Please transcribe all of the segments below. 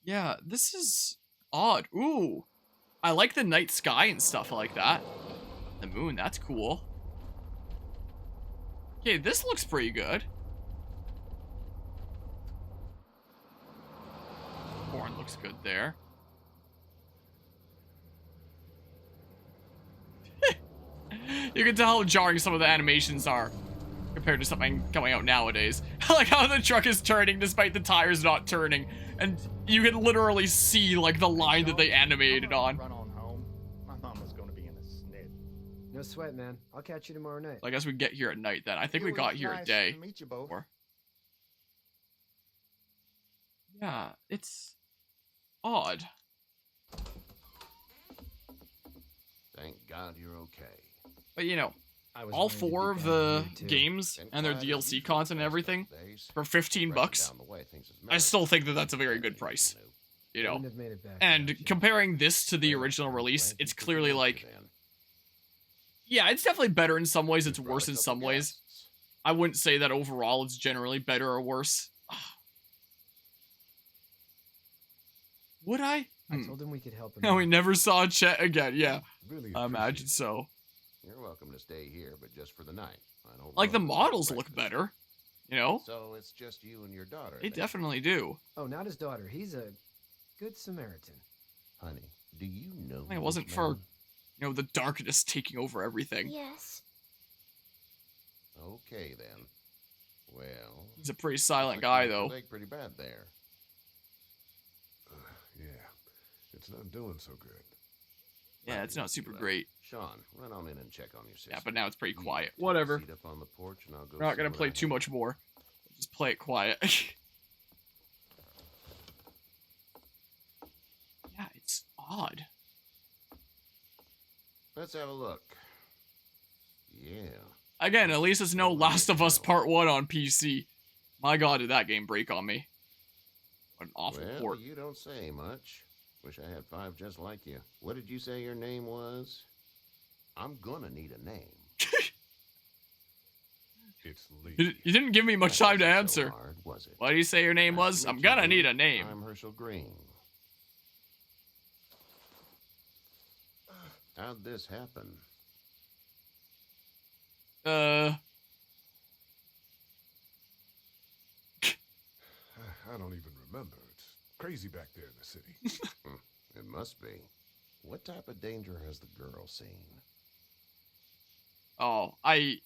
Yeah, this is odd. Ooh. I like the night sky and stuff like that. The moon, that's cool. Okay, this looks pretty good. Horn looks good there. You can tell how jarring some of the animations are compared to something coming out nowadays. Like how the truck is turning despite the tires not turning. And you can literally see like the line that they animated on. Run on home. My mama's gonna be in a snit. No sweat, man. I'll catch you tomorrow night. I guess we get here at night then. I think we It got was here nice a day. to meet you both. Yeah, it's odd. Thank God you're okay. But you know, I was all wanting to be 4 of back the here, too. games and their DLC content and everything for 15 bucks, Down the way, things is I still think that that's a very good price. You know, Wouldn't have made it back and without you. comparing this to the original release, it's clearly like, yeah, it's definitely better in some ways, it's worse in some ways. I wouldn't say that overall it's generally better or worse. Would I? I told him we could help him. No, we out. never saw Chet again, yeah. Really I imagine appreciate so. You're welcome to stay here, but just for the night. I don't Like, the know if models you'll look breakfast. better, you know? So it's just you and your daughter. They then? definitely do. Oh, not his daughter. He's a good Samaritan. Honey, do you know? It wasn't this for, man? you know, the darkness taking over everything. Yes. Okay then. Well. He's a pretty silent looks guy, like you though. hurt your leg pretty bad there. Yeah, it's not doing so good. Yeah, it's not super great. Sean, run on in and check on your sister. Yeah, but now it's pretty You quiet. take a Whatever. seat up on the porch and I'll go We're not see gonna what play I too have. much more. Just play it quiet. Yeah, it's odd. Let's have a look. Yeah. Again, at least it's no Last of Us Part 1 on PC. My god, did that game break on me. What an awful Well, port. you don't say much. Wish I had 5 just like you. What did you say your name was? I'm gonna need a name. It's Lee. You didn't give me much That time to wasn't so answer. hard, was it? What did you say your name Nice was? to I'm meet you, gonna Lee. need a name. I'm Herschel Green. How'd this happen? I don't even remember. It's crazy back there in the city. It must be. What type of danger has the girl seen? Oh, I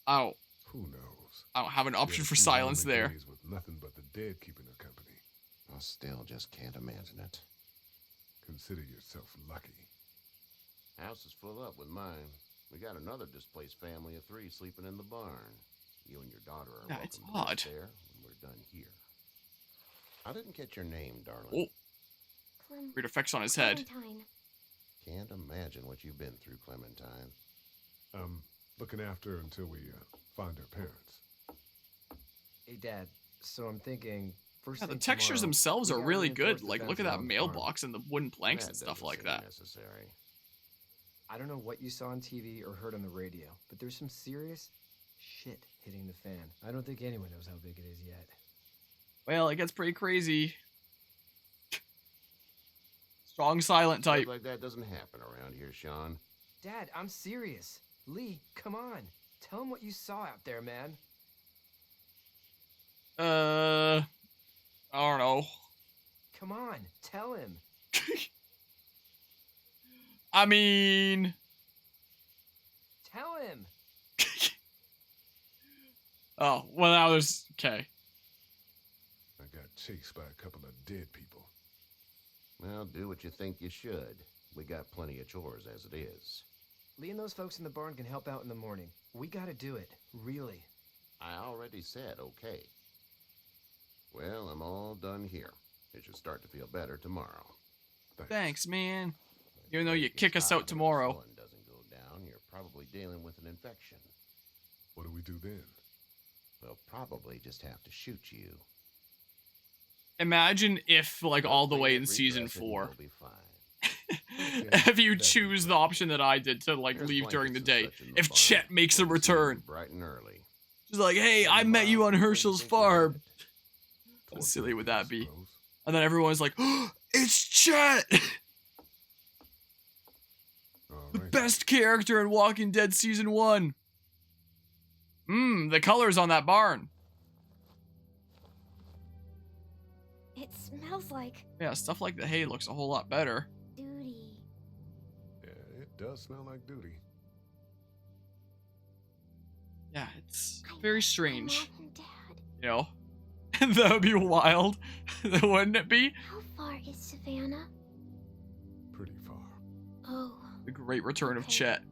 don't Who knows? I don't have an She had option a for few silence lonely there. days with nothing but the dead keeping her company. I still just can't imagine it. Consider yourself lucky. House is full up with mine. We got another displaced family of 3 sleeping in the barn. You and your daughter are Yeah, welcome it's to odd. rest there when we're done here. I didn't get your name, darling. Oh, weird effects on his head. Clementine. Can't imagine what you've been through, Clementine. Looking after her until we find her parents. Hey, Dad. So I'm thinking. First Yeah, the thing textures tomorrow, themselves we are gotta really reinforce good. the Like, fence look at that around the farm. mailbox and the wooden planks and That stuff doesn't like seem that. necessary. I don't know what you saw on TV or heard on the radio, but there's some serious shit hitting the fan. I don't think anyone knows how big it is yet. Well, it gets pretty crazy. Strong silent Stuff type. like that doesn't happen around here, Sean. Dad, I'm serious. Lee, come on. Tell him what you saw out there, man. I don't know. Come on, tell him. I mean, Tell him. oh, well now there's, okay. I got chased by a couple of dead people. Well, do what you think you should. We got plenty of chores as it is. Lee and those folks in the barn can help out in the morning. We gotta do it, really. I already said okay. Well, I'm all done here. It should start to feel better tomorrow. Thanks, man. Even though you It's kick us hot out when the tomorrow. sun doesn't go down, you're probably dealing with an infection. What do we do then? We'll probably just have to shoot you. Imagine if, like, all the Don't way forget, in season redress it and 4. you'll be fine. If you choose the option that I did to, like, There's leave during the day. blankets and such in the If barn. Chet makes a We'll see you return. bright and early. Just like, hey, I met you on What do you Herschel's think about farm. it? How silly would that be? Suppose. And then everyone's like, oh, it's Chet! All The right. best character in Walking Dead Season 1. The colors on that barn. It smells like Yeah, stuff like the hay looks a whole lot better. duty. Yeah, it does smell like duty. Yeah, it's very strange. Mom and Dad. You know? That would be wild. Wouldn't it be? How far is Savannah? Pretty far. Oh. The great return of Okay. Chet.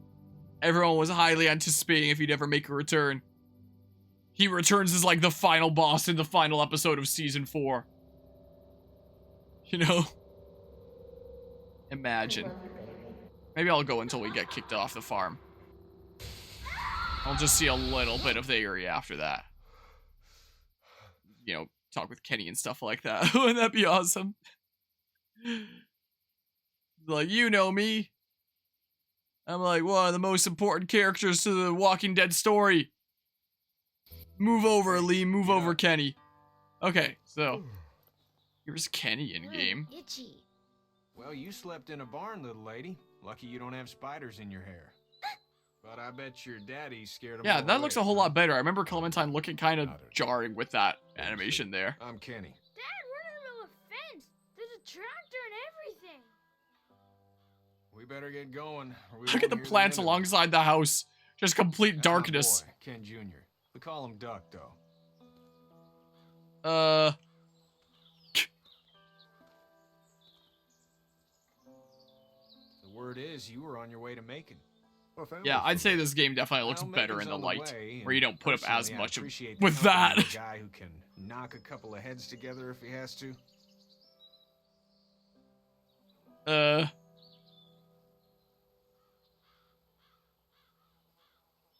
Everyone was highly anticipating if he'd ever make a return. He returns as like the final boss in the final episode of Season 4. You know? Imagine. Maybe I'll go until we get kicked off the farm. I'll just see a little bit of the area after that. You know, talk with Kenny and stuff like that. Wouldn't that be awesome? Like, you know me. I'm like one of the most important characters to the Walking Dead story. Move over, Lee. Move over, Kenny. Okay, so here's Kenny in game. Itchy. Well, you slept in a barn, little lady. Lucky you don't have spiders in your hair. But I bet your daddy's scared of Yeah, them that looks a away, whole huh? lot better. I remember Clementine looking kind of jarring with that animation there. I'm Kenny. Dad, we're in the middle of a fence. There's a tractor and everything. We better get going. or we Look won't at the hear plants end of it. alongside the house. Just complete That's my darkness. boy, Ken Jr. We call him Duck, though. The word is you were on your way to Macon. Well, family Yeah, I'd say food. this game definitely looks Well, better in Macon's the on light, way, where you and don't put up as personally, I much appreciate the with company that. of a guy who can knock a couple of heads together if he has to.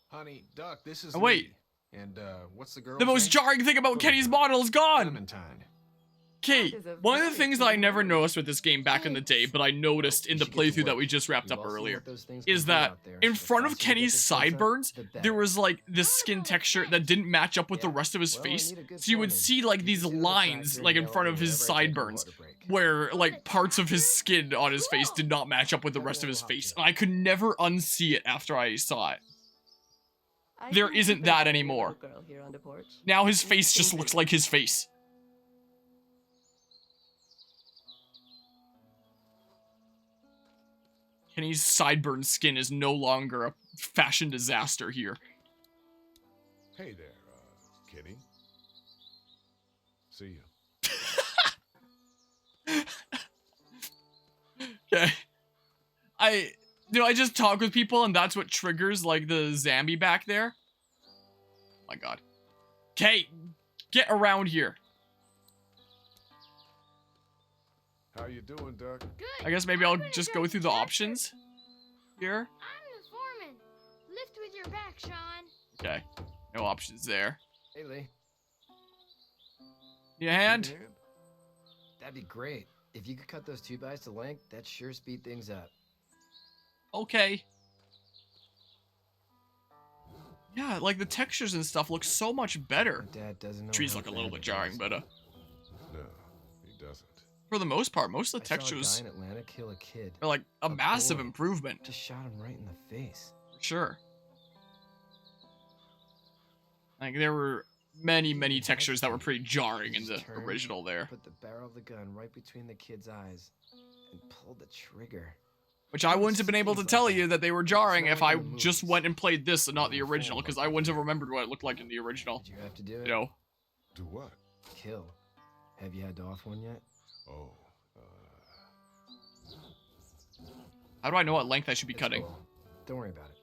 Honey, Duck, this is Oh, wait. Lee. And what's the girl? The most jarring thing about Kenny's model is gone! Clementine. Okay, That is a one of the very things that I pretty never word. noticed with this game back in the day, but I noticed in the playthrough that we just wrapped up earlier, is that in front of Kenny's sideburns, there was like this skin texture that didn't match up with the rest of his face. So you would see like these lines like in front of his sideburns, where like parts of his skin on his face did not match up with the rest of his face. And I could never unsee it after I saw it. I There think isn't you that could anymore. little girl here on the porch. Now his face just looks like his face. Kenny's sideburn skin is no longer a fashion disaster here. Hey there, Kenny. See you. Okay. I just talk with people and that's what triggers like the zombie back there? Oh my god. Okay, get around here. How you doing, Duck? Good. I guess maybe I'll I'm gonna just drive go through the tractor. options here. I'm the foreman. Lift with your back, Sean. Okay, no options there. Hey, Lee. Need a hand? Hand? That'd be great. If you could cut those 2x to length, that'd sure speed things up. Okay. Yeah, like the textures and stuff look so much better. My dad doesn't know Trees how look a little bad bit it jarring, is. but No, he doesn't. for the most part, most of the I saw a textures guy in Atlanta kill a kid. are like a A massive boy. improvement. Just shot him right in the face. For sure. Like there were many textures that were pretty jarring in the Just turned, original there. Put the barrel of the gun right between the kid's eyes and pulled the trigger. Which I wouldn't have been able to tell you that they were jarring if I just went and played this and not the original, because I wouldn't have remembered what it looked like in the original. Did you have to do it? You know? Do what? Kill. Have you had to off one yet? Oh, How do I know what length I should be It's cutting? cool. Don't worry about it.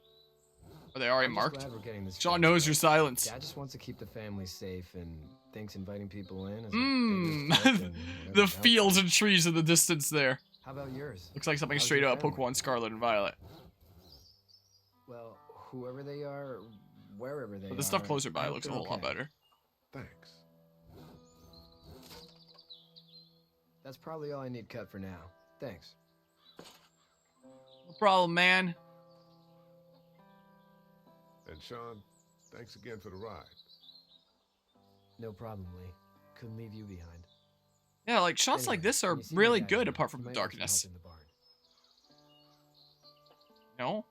Are they already I'm just marked? glad we're getting this Sean figured knows out. your silence. Dad just wants to keep the family safe and thinks inviting people in is a Mmm. bigger threat than whatever The else. fields and trees in the distance there. How about yours? Looks like something How's straight your out of family? Pokemon Scarlet and Violet. Well, whoever they are, wherever they But are. the stuff closer I by hope looks a they're whole lot okay. better. thanks. That's probably all I need cut for now. Thanks. No problem, man. And Sean, thanks again for the ride. No problem, Lee. Couldn't leave you behind. Yeah, like shots like Anyway, this are when you see my really dad good again, apart you from the might want some darkness. help in the barn. No?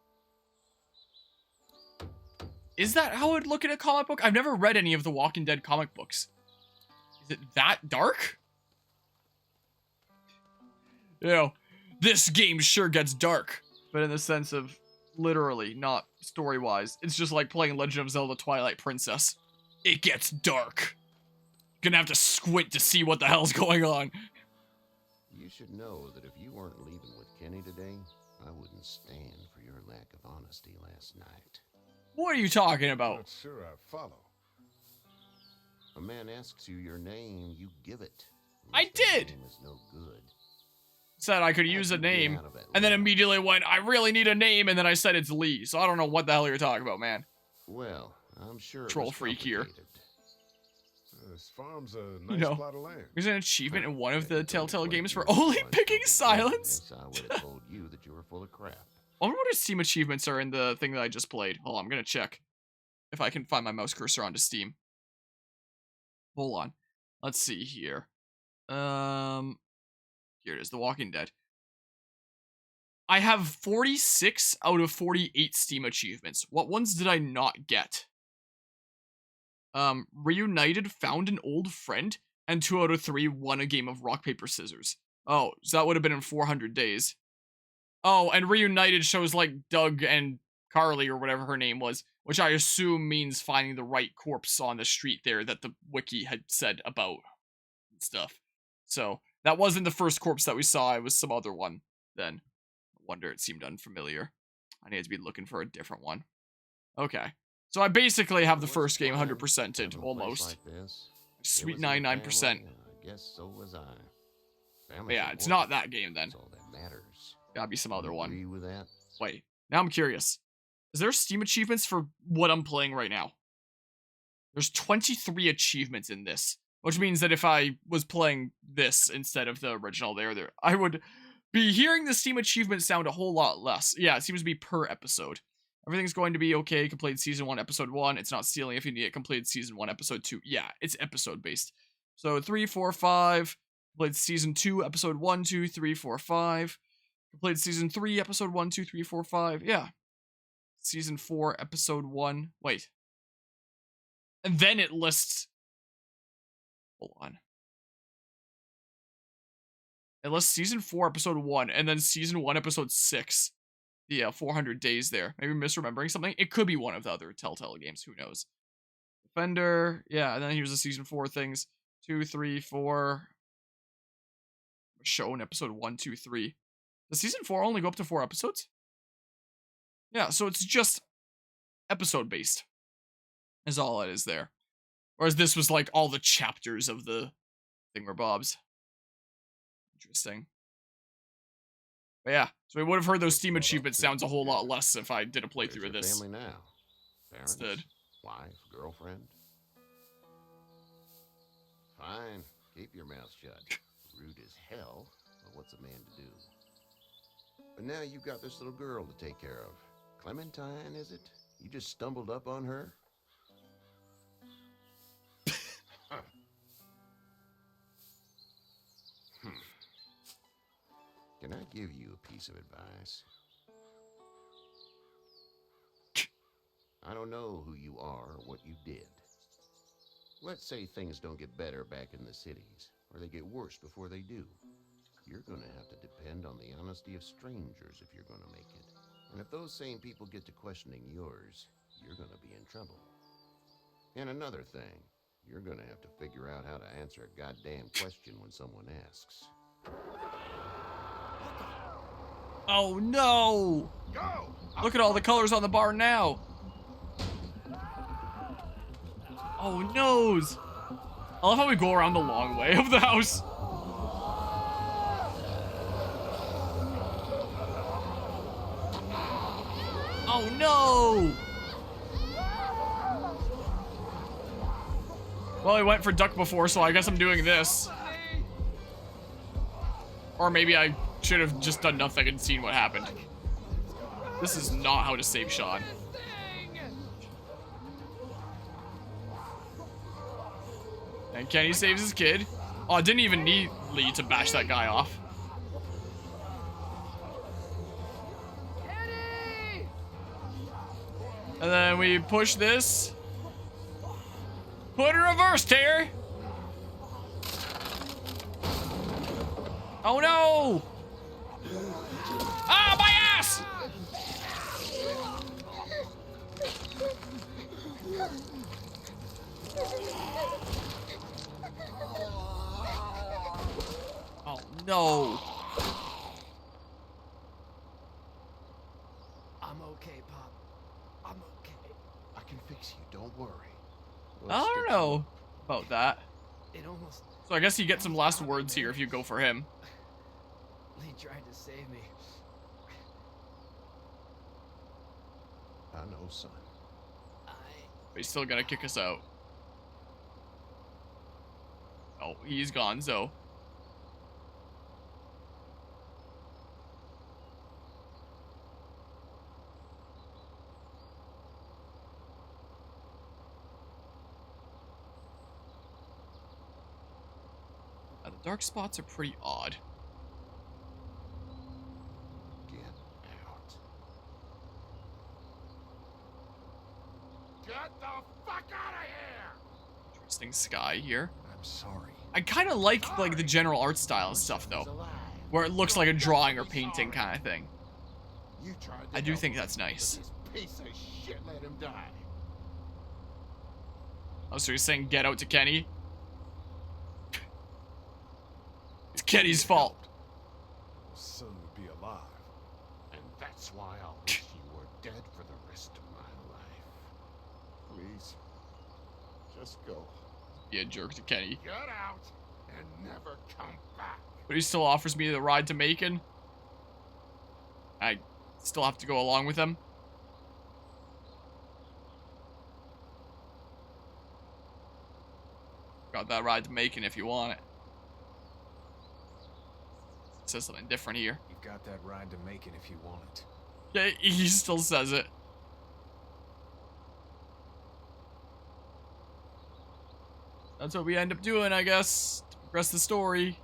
Is that how it'd look in a comic book? I've never read any of the Walking Dead comic books. Is it that dark? You know, this game sure gets dark. But in the sense of literally, not story-wise. It's just like playing Legend of Zelda Twilight Princess. It gets dark. Gonna have to squint to see what the hell's going on. You should know that if you weren't leaving with Kenny today, I wouldn't stand for your lack of honesty last night. What are you talking about? Not sure I follow. A man asks you your name, you give it. I Unless that did. name is no good. Said I could How'd use a you get name, out of and then Atlanta? immediately went, I really need a name, and then I said it's Lee. So I don't know what the hell you're talking about, man. Well, I'm sure it Troll was freak here. complicated. This farm's a You nice know, plot of land. There's an achievement in one of the It's only Telltale 20 games for years only before I picking started playing silence. this, I would have told you that you were full of crap. I wonder what Steam achievements are in the thing that I just played. Hold on, I'm gonna check. If I can find my mouse cursor onto Steam. Hold on. Let's see here. Here it is, The Walking Dead. I have 46 out of 48 Steam achievements. What ones did I not get? Reunited, found an old friend, and 2 out of 3 won a game of rock, paper, scissors. Oh, so that would have been in 400 days. Oh, and Reunited shows like Doug and Carly or whatever her name was, which I assume means finding the right corpse on the street there that the wiki had said about and stuff. So that wasn't the first corpse that we saw, it was some other one then. I wonder, it seemed unfamiliar. I need to be looking for a different one. Okay. So I basically have the What's first game plan? 100%ed, Having a place almost. like this? Sweet It was in the 99%. family, I guess so was I. But Family's yeah, it's important. not that game then. That's all that matters. Gotta be some other You one. Agree with that? Wait, now I'm curious. Is there Steam achievements for what I'm playing right now? There's 23 achievements in this, which means that if I was playing this instead of the original there, I would be hearing the Steam achievement sound a whole lot less. Yeah, it seems to be per episode. Everything's going to be okay. Completed Season 1, Episode 1. It's not stealing if you need it. Completed Season 1, Episode 2. Yeah, it's episode-based. So 3, 4, 5. Completed Season 2, Episode 1, 2, 3, 4, 5. Completed Season 3, Episode 1, 2, 3, 4, 5. Yeah. Season 4, Episode 1. Wait. And then it lists... Hold on. It lists Season 4, Episode 1, and then Season 1, Episode 6. Yeah, 400 days there. Maybe misremembering something. It could be one of the other Telltale games. Who knows? Defender. Yeah, and then here's the Season 4 things. 2, 3, 4. Shown Episode 1, 2, 3. Does Season 4 only go up to 4 episodes? Yeah, so it's just episode-based. Is all it is there. Whereas this was like all the chapters of the thingamabobs. Interesting. But yeah, so we would have heard those Steam achievement sounds a whole lot less if I did a Where's playthrough your of this. family now? Parents? Instead. Wife? Girlfriend? Fine. Keep your mouth shut. Rude as hell, but what's a man to do? But now you've got this little girl to take care of. Clementine, is it? You just stumbled up on her? Can I give you a piece of advice? I don't know who you are or what you did. Let's say things don't get better back in the cities, or they get worse before they do. You're gonna have to depend on the honesty of strangers if you're gonna make it. And if those same people get to questioning yours, you're gonna be in trouble. And another thing, you're gonna have to figure out how to answer a goddamn question when someone asks. Oh no! Go! Look at all the colors on the bar now! Oh noes! I love how we go around the long way of the house. Oh no! Well, I went for duck before, so I guess I'm doing this. Or maybe I should have just done nothing and seen what happened. This is not how to save Sean. And Kenny saves his kid. Oh, I didn't even need Lee to bash that guy off. And then we push this. Put in reverse, Terry. Oh no! Ah, my ass! Oh no! I'm okay, Pop. I'm okay. I can fix you, don't worry. I don't know about that. It almost... So I guess you get some last words here if you go for him. Lee tried to save me. I know, son. But he's still gonna kick us out. Oh, he's gone, so. The dark spots are pretty odd. Get out. Get the fuck out of here! Interesting sky here. I'm sorry. I kind of like the general art style and stuff though, where it looks like a drawing or painting kind of thing. You tried to I do help think him, that's nice. but this piece of shit let him die. Oh, so you're saying get out to Kenny? It's Kenny's fault. Son would be alive. And that's why I'll wish you were dead for the rest of my life. Please, just go. Be a jerk to Kenny. Get out and never come back. But he still offers me the ride to Macon. I still have to go along with him. Got that ride to Macon if you want it. It says something different here. You've got that ride to Macon if you want it. Yeah, he still says it. That's what we end up doing, I guess, to progress the story.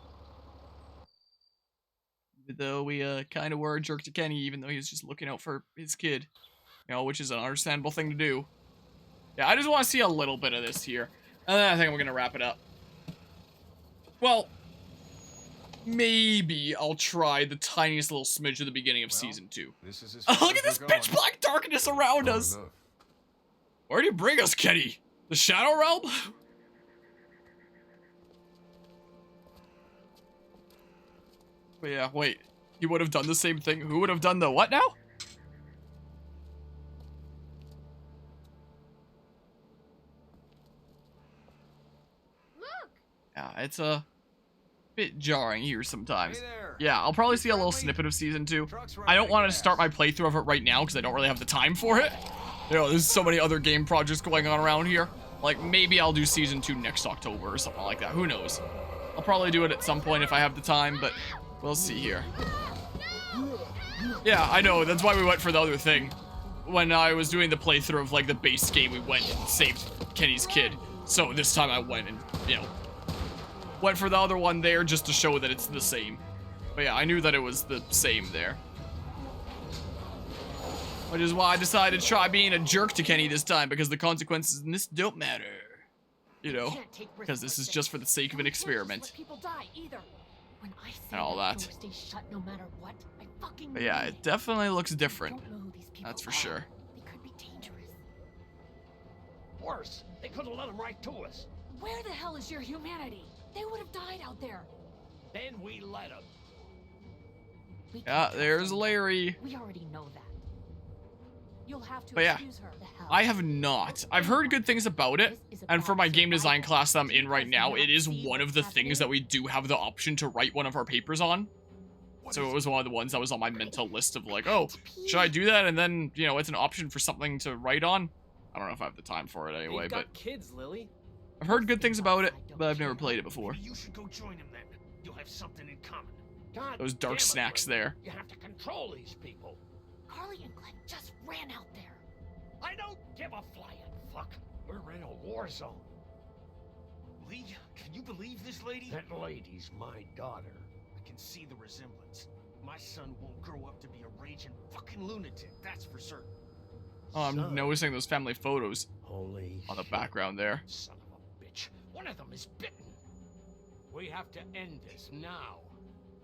Even though we kind of were a jerk to Kenny, even though he was just looking out for his kid. You know, which is an understandable thing to do. Yeah, I just want to see a little bit of this here. And then I think we're going to wrap it up. Well, maybe I'll try the tiniest little smidge at the beginning of Season 2. This is as Look at this pitch black darkness around Far us! enough. Where do you bring us, Kenny? The Shadow Realm? But yeah, wait. He would have done the same thing. Who would have done the what now? Look! Yeah, it's a bit jarring here sometimes. Hey there. Yeah, I'll probably see a little snippet of Season 2. I don't want to start my playthrough of it right now because I don't really have the time for it. You know, there's so many other game projects going on around here. Like, maybe I'll do Season 2 next October or something like that. Who knows? I'll probably do it at some point if I have the time, but we'll see here. Yeah, I know. That's why we went for the other thing. When I was doing the playthrough of, like, the base game, we went and saved Kenny's kid. So this time I went and, you know, went for the other one there just to show that it's the same. But yeah, I knew that it was the same there. Which is why I decided to try being a jerk to Kenny this time, because the consequences in this don't matter. You know, because this is just for the sake of an experiment. People die either. When I say And all that. door stays shut no matter what, I fucking But yeah, mean it definitely looks I different. don't know who these people That's for are. sure. They could be dangerous. Worse, they could have let them right to us. Where the hell is your humanity? They would have died out there. Then we let them. We can't Yeah, trust there's them. Larry. We already know that. You'll have to But yeah, excuse her. The hell. I have not. I've heard good things about it, and for my game design class that I'm in right now, it is one of the things that we do have the option to write one of our papers on. So it was one of the ones that was on my mental list of like, oh, should I do that? And then, you know, it's an option for something to write on. I don't know if I have the time for it anyway, You've but got kids, Lily. I've heard good things about it, but I've never played it before. You should go join them then. You'll have something in common. God Those dark damn it, snacks Lily. there. You have to control these people. Carly and Glenn just ran out there. I don't give a flying fuck. We're in a war zone. Lee, can you believe this lady? That lady's my daughter. I can see the resemblance. My son won't grow up to be a raging fucking lunatic, that's for certain. Oh, I'm Son. noticing those family photos Holy on the shit. background there. Son of a bitch. One of them is bitten. We have to end this now.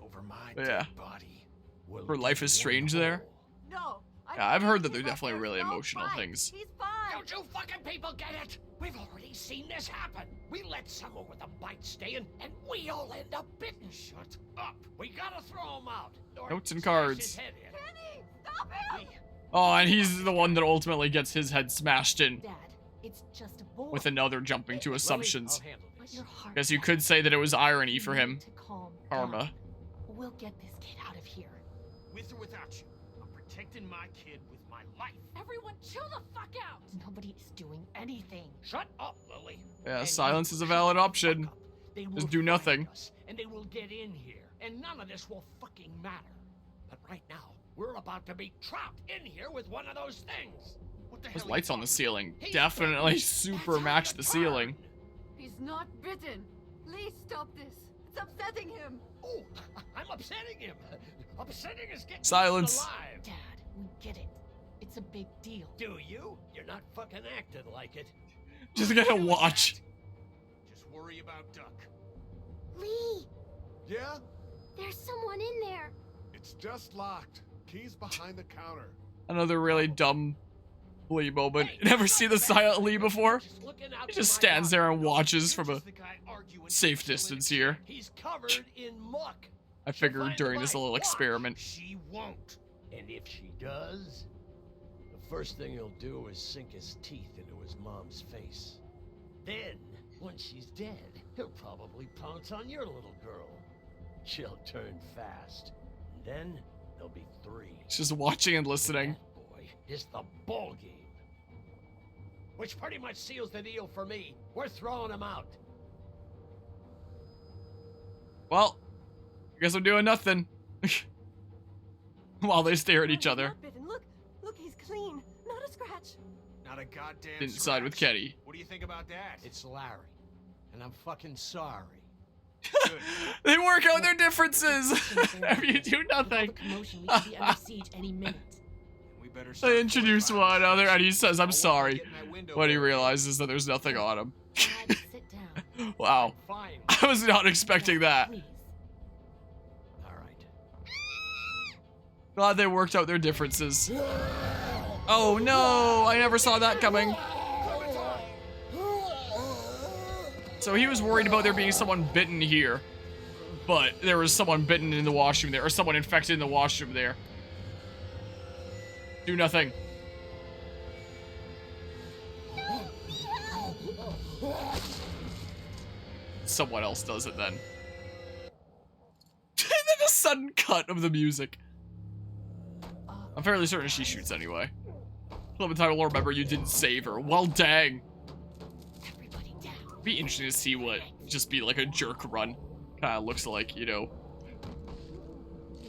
Over my Yeah. dead body. We'll Her life is dig strange one there. hole. No. Yeah, I've heard that they're definitely really emotional things. He's fine. Don't you fucking people get it? We've already seen this happen. We let someone with a bite stay in, and we all end up bitten. Shut up. We gotta throw him out. Or Notes and smash cards. his head in. Kenny, stop him! Lee, Oh, and he's the one that ultimately gets his head smashed in Dad, it's just a boy. with another jumping to Lily, assumptions. I'll handle But this. your heart. Guess you Dad. could say that it was irony for You him. need to calm Karma. down. We'll get this kid out of here. With or without you, I'm protecting my kid with my life. Everyone chill the fuck out! Nobody is doing anything. Shut up, Lily. Yeah, And silence you is a shut valid the option. fuck up. They will Just do find nothing. us, and they will get in here, and none of this will fucking matter. But right now, we're about to be trapped in here with one of those things. What the hell Those are you lights on the talking ceiling about? He's definitely bitten. super That's how match you the ceiling. turn. He's not bitten. Please stop this. It's upsetting him. Oh, I'm upsetting him. Upsetting is getting Silence. alive. Dad, we get it. It's a big deal. Do you? You're not fucking acting like it. Just gotta watch. Just worry about Duck. Lee, Yeah? there's someone in there. It's just locked. Key's behind the counter. Another really dumb Lee moment. Hey, You never that's see not the bad. silent Lee before? Just looking out He for just my stands there and daughter. watches You're from a just the guy arguing safe for killing distance a here. kid. He's covered in muck. I She'll figured find during the this body. little Watch. experiment. She won't. And if she does, the first thing he'll do is sink his teeth into his mom's face. Then, when she's dead, he'll probably pounce on your little girl. She'll turn fast. And then there'll be 3. He's just watching and listening. That boy is the ball game. Which pretty much seals the deal for me. We're throwing him out. Well, I guess I'm doing nothing. While they stare at each He's other. not bitten. Look, he's clean. Not a scratch. Not a goddamn Didn't side with scratch. Ketty. What do you think about that? It's Larry. And I'm fucking sorry. Good. They work out their differences if you do With all nothing. the commotion, we could be under siege any minute. We better start They introduce fortifying one another and he says, I I'm want to sorry. get in that window When he area. realizes that there's nothing on him. Dad, sit down. Wow. Fine. I was not expecting that. Please. All right. Glad they worked out their differences. Oh no, I never saw that coming. So he was worried about there being someone bitten here. But there was someone bitten in the washroom there, or someone infected in the washroom there. Do nothing. Someone else does it then. And then a sudden cut of the music. I'm fairly certain she shoots anyway. Clementine will remember you didn't save her. Well, dang. Everybody down. Be interesting to see what just be like a jerk run kind of looks like, you know.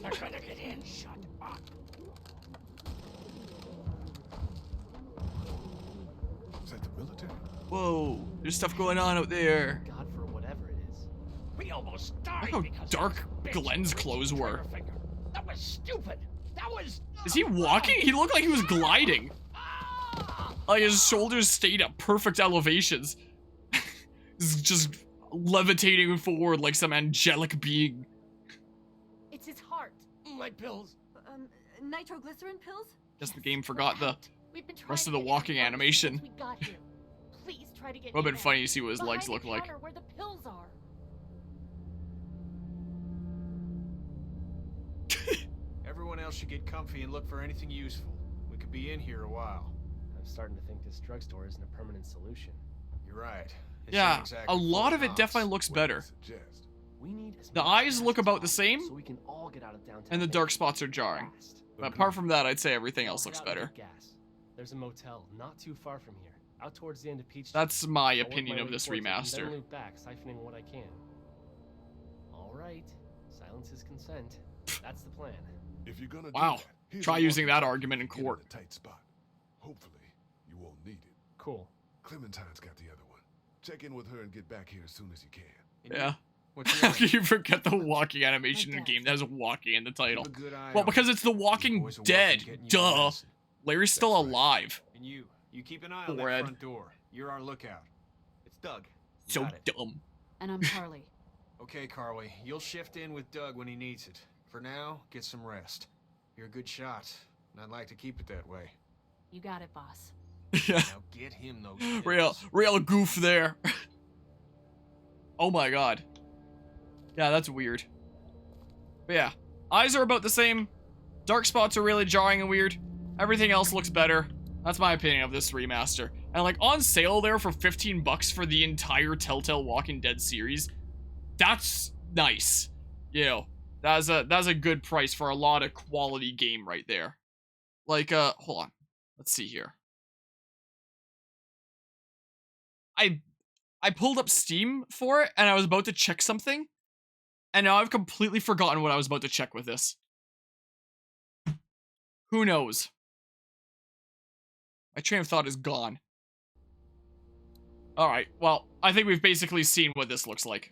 They're gonna get in. Shut up. Is that the military? Whoa, there's stuff going on out there. God for whatever it is. We almost died Look how because dark of this bitch Glenn's with the clothes were. trigger finger. That was stupid. That was. Is he walking? He looked like he was gliding. Ah! Like his shoulders stayed at perfect elevations. He's just levitating forward like some angelic being. It's his heart. My pills. Nitroglycerin pills? Guess the game forgot the We've been trying rest of to the get walking his heart animation. since we got here. Please try to get Would have in been there. funny to see what his Behind legs the look like. counter where the pills are. Everyone else should get comfy and look for anything useful. We could be in here a while. I'm starting to think this drugstore isn't a permanent solution. You're right. It Yeah, ain't exactly a lot full of it house. definitely looks What do you better. suggest? We need as The much eyes gas look as about the possible same, so we can all get out of downtown. and the now. dark spots are jarring. Fast. But apart from that, I'd say everything else We'll looks head out and better. get gas. There's a motel not too far from here, out towards the end of Peach. That's my I'll work opinion my of way this towards it and remaster. Then loop back, siphoning what I can. All right, silence is consent. That's the plan. If you're gonna Wow. do that, here's Try a using that walkie-talkie argument in to get court. a tight spot. Hopefully, you won't need it. Cool. Clementine's got the other one. check in with her and get back here as soon as you can. And Yeah. What's How yours? can you forget the walking animation in a game that has walking in the title? Keep a good eye Well, on because him. it's The These Walking boys are working Dead. getting you a Duh. lesson. Larry's still That's right. alive. And you keep an eye on Forehead. that front door. You're our lookout. It's Doug. So Got it. dumb. And I'm Carly. Okay, Carly, you'll shift in with Doug when he needs it. For now, get some rest. You're a good shot, and I'd like to keep it that way. You got it, boss. Yeah. Now get him those pills. Real goof there. Oh my god. Yeah, that's weird. But yeah, eyes are about the same. Dark spots are really jarring and weird. Everything else looks better. That's my opinion of this remaster. And like on sale there for 15 bucks for the entire Telltale Walking Dead series. That's nice. You know, that's a good price for a lot of quality game right there. Like hold on. Let's see here. I pulled up Steam for it and I was about to check something. And now I've completely forgotten what I was about to check with this. Who knows? My train of thought is gone. Alright, well, I think we've basically seen what this looks like.